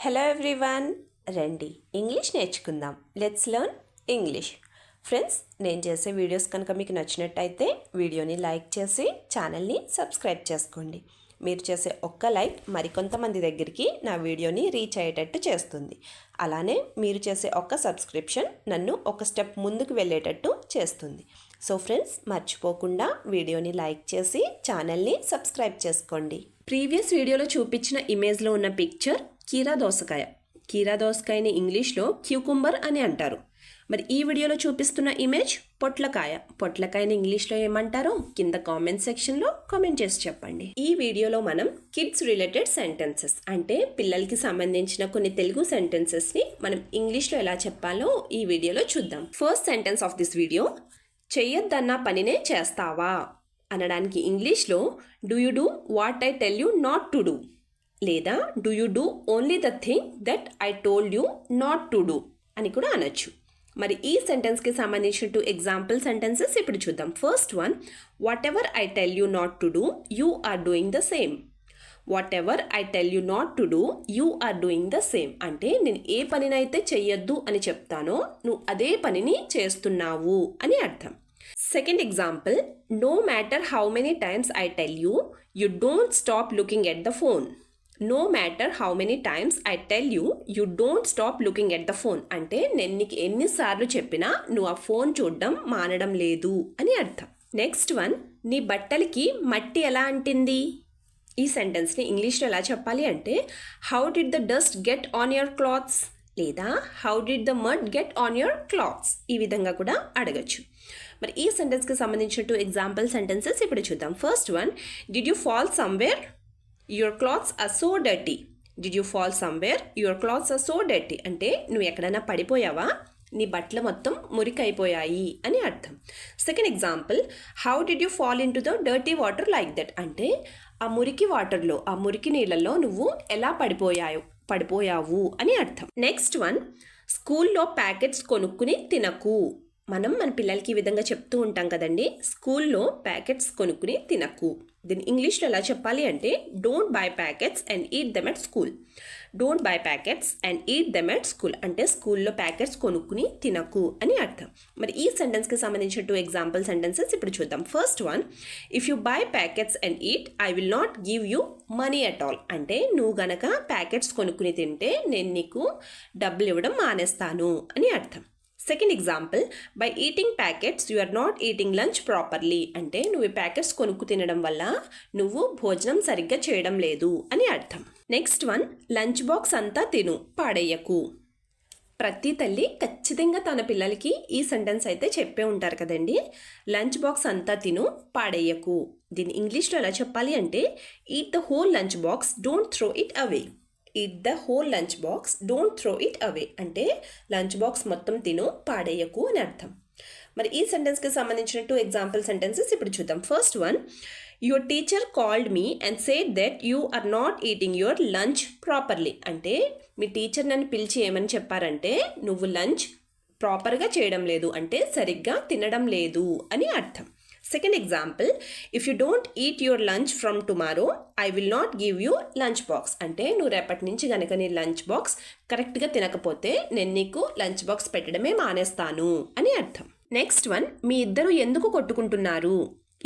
Hello everyone, రండి English నేర్చుకుందాం. Let's learn English. Friends, నేను చేసే వీడియోస్ కనుక మీకు నచ్చినట్టయితే వీడియోని లైక్ చేసి ఛానల్ని సబ్స్క్రైబ్ చేసుకోండి. మీరు చేసే ఒక్క లైక్ మరికొంతమంది దగ్గరికి నా వీడియోని రీచ్ అయ్యేటట్టు చేస్తుంది. అలానే మీరు చేసే ఒక్క సబ్స్క్రిప్షన్ నన్ను ఒక స్టెప్ ముందుకు వెళ్ళేటట్టు చేస్తుంది. సో ఫ్రెండ్స్, మర్చిపోకుండా వీడియోని లైక్ చేసి ఛానల్ని సబ్స్క్రైబ్ చేసుకోండి. ప్రీవియస్ వీడియోలో చూపించిన ఇమేజ్లో ఉన్న పిక్చర్ కీరా దోసకాయ. కీరా దోసకాయని ఇంగ్లీష్లో క్యూకుంబర్ అని అంటారు. మరి ఈ వీడియోలో చూపిస్తున్న ఇమేజ్ పొట్లకాయ. పొట్లకాయని ఇంగ్లీష్లో ఏమంటారో కింద కామెంట్ సెక్షన్లో కామెంట్ చేసి చెప్పండి. ఈ వీడియోలో మనం కిడ్స్ రిలేటెడ్ సెంటెన్సెస్ అంటే పిల్లలకి సంబంధించిన కొన్ని తెలుగు సెంటెన్సెస్ని మనం ఇంగ్లీష్లో ఎలా చెప్పాలో ఈ వీడియోలో చూద్దాం. First sentence of this video, చెయ్యొద్దన్న పనినే చేస్తావా అనడానికి ఇంగ్లీష్లో do you do what I tell you not to do, లేదా do you do only the thing that I told you not to do అని కూడా అనొచ్చు. మరి ఈ సెంటెన్స్కి సంబంధించిన 2 ఎగ్జాంపుల్ సెంటెన్సెస్ ఇప్పుడు చూద్దాం. First one, whatever I tell you not to do you are doing the same. Whatever I tell you not to do you are doing the same అంటే నేను ఏ పనినైతే చెయ్యొద్దు అని చెప్తానో నువ్వు అదే పనిని చేస్తున్నావు అని అర్థం. Second example, no matter how many times I tell you you don't stop looking at the phone. No matter how many times I tell you you don't stop looking at the phone అంటే నేను నీకు ఎన్నిసార్లు చెప్పినా నువ్వు ఆ phone చూడడం మానడం లేదు అని అర్థం. నెక్స్ట్ వన్, నీ బట్టలకి మట్టి ఎలా అంటింది. ఈ సెంటెన్స్ని ఇంగ్లీష్లో ఎలా చెప్పాలి అంటే how did the dust get on your clothes, లేదా how did the mud get on your clothes. ఈ విధంగా కూడా అడగచ్చు. మరి ఈ సెంటెన్స్కి సంబంధించిన 2 ఎగ్జాంపుల్ సెంటెన్సెస్ ఇప్పుడు చూద్దాం. First one, did you fall somewhere your clothes are so dirty. Did you fall somewhere your clothes are so dirty అంటే నువ్వు ఎక్కడైనా పడిపోయావా, నీ బట్టలు మొత్తం మురికైపోయాయి అని అర్థం. Second example, how did you fall in to the dirty water like that అంటే ఆ మురికి వాటర్లో, ఆ మురికి నీళ్ళల్లో నువ్వు ఎలా పడిపోయావు అని అర్థం. నెక్స్ట్ వన్, స్కూల్లో ప్యాకెట్స్ కొనుక్కుని తినకు. మనం మన పిల్లలకి ఈ విధంగా చెప్తూ ఉంటాం కదండి, స్కూల్లో ప్యాకెట్స్ కొనుక్కుని తినకు. దీన్ని ఇంగ్లీష్లో ఎలా చెప్పాలి అంటే don't by packets and eat them at school. Don't by packets and eat them at school అంటే స్కూల్లో ప్యాకెట్స్ కొనుక్కుని తినకు అని అర్థం. మరి ఈ సెంటెన్స్కి సంబంధించిన 2 ఎగ్జాంపుల్ సెంటెన్సెస్ ఇప్పుడు చూద్దాం. First one, if you by packets and eat I will not give you money at all అంటే నువ్వు గనక ప్యాకెట్స్ కొనుక్కుని తింటే నేను నీకు డబ్బులు ఇవ్వడం మానేస్తాను అని అర్థం. Second example, by eating packets you are not eating lunch properly అంటే నువ్వు ఈ ప్యాకెట్స్ కొనుక్కు తినడం వల్ల నువ్వు భోజనం సరిగ్గా చేయడం లేదు అని అర్థం. నెక్స్ట్ వన్, లంచ్ బాక్స్ అంతా తిను పాడేయకు. ప్రతి తల్లి ఖచ్చితంగా తన పిల్లలకి ఈ సెంటెన్స్ అయితే చెప్పే ఉంటారు కదండి. లంచ్ బాక్స్ అంతా తిను పాడేయకు. దీన్ని ఇంగ్లీష్లో ఎలా చెప్పాలి అంటే eat the whole lunch box don't throw it away. Eat the whole lunch box don't throw it away అంటే లంచ్ బాక్స్ మొత్తం తిను పాడేయకు అని అర్థం. మరి ఈ సెంటెన్స్కి సంబంధించిన 2 ఎగ్జాంపుల్ సెంటెన్సెస్ ఇప్పుడు చూద్దాం. First one, your teacher called me and said that you are not eating your lunch properly అంటే మీ టీచర్ నన్ను పిలిచి ఏమని చెప్పారంటే నువ్వు లంచ్ ప్రాపర్గా చేయడం లేదు అంటే సరిగ్గా తినడం లేదు అని అర్థం. Second example, if you don't eat your lunch from tomorrow I will not give you lunch box అంటే నువ్వు రేపటి నుంచి కనుక నీ లంచ్ బాక్స్ కరెక్ట్గా తినకపోతే నేను నీకు లంచ్ బాక్స్ పెట్టడమే మానేస్తాను అని అర్థం. నెక్స్ట్ వన్, మీ ఇద్దరు ఎందుకు కొట్టుకుంటున్నారు.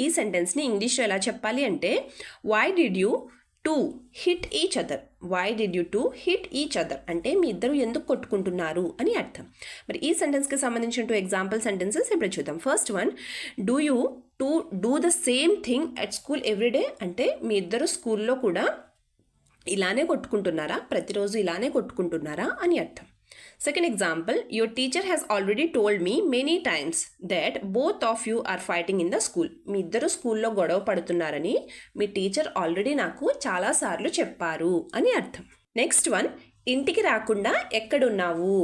ఈ సెంటెన్స్ని ఇంగ్లీష్లో ఎలా చెప్పాలి అంటే why did you two hit each other. Why did you two hit each other అంటే మీ ఇద్దరు ఎందుకు కొట్టుకుంటున్నారు అని అర్థం. మరి ఈ సెంటెన్స్కి సంబంధించిన 2 ఎగ్జాంపుల్ సెంటెన్సెస్ ఇప్పుడు చూద్దాం. First one, do you to do the same thing at school everyday అంటే మీ ఇద్దరు స్కూల్లో కూడా ఇలానే కొట్టుకుంటున్నారా, ప్రతిరోజు ఇలానే కొట్టుకుంటున్నారా అని అర్థం. Second example, your teacher has already told me many times that both of you are fighting in the school. మీ ఇద్దరు స్కూల్లో గొడవ పడుతున్నారని మీ టీచర్ ఆల్రెడీ నాకు చాలాసార్లు చెప్పారు అని అర్థం. నెక్స్ట్ వన్, ఇంటికి రాకుండా ఎక్కడున్నావు.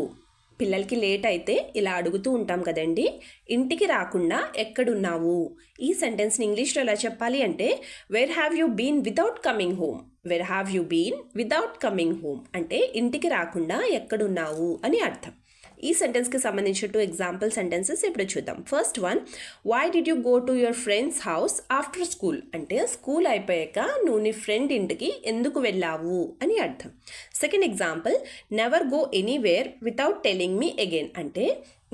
పిల్లలకి లేట్ అయితే ఇలా అడుగుతూ ఉంటాం కదండి, ఇంటికి రాకుండా ఎక్కడున్నావు. ఈ సెంటెన్స్ని ఇంగ్లీష్లో ఎలా చెప్పాలి అంటే where have you been without coming home. Where have you been without coming home అంటే ఇంటికి రాకుండా ఎక్కడున్నావు అని అర్థం. ఈ సెంటెన్స్కి సంబంధించిన 2 ఎగ్జాంపుల్ సెంటెన్సెస్ ఇప్పుడు చూద్దాం. First one, why did you go to your friends house after school? అంటే స్కూల్ అయిపోయాక నువ్వు నీ ఫ్రెండ్ ఇంటికి ఎందుకు వెళ్ళావు అని అర్థం. Second example, never go anywhere without telling me again. అంటే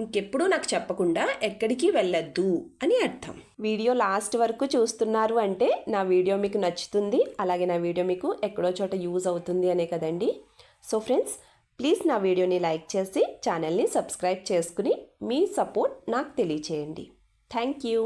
ఇంకెప్పుడు నాకు చెప్పకుండా ఎక్కడికి వెళ్ళొద్దు అని అర్థం. వీడియో లాస్ట్ వరకు చూస్తున్నారు అంటే నా వీడియో మీకు నచ్చుతుంది, అలాగే నా వీడియో మీకు ఎక్కడో చోట యూజ్ అవుతుంది అనే కదండి. సో ఫ్రెండ్స్, ప్లీజ్ నా వీడియోని లైక్ చేసి ఛానల్ని సబ్స్క్రైబ్ చేసుకుని మీ సపోర్ట్ నాకు తెలియచేయండి. Thank you.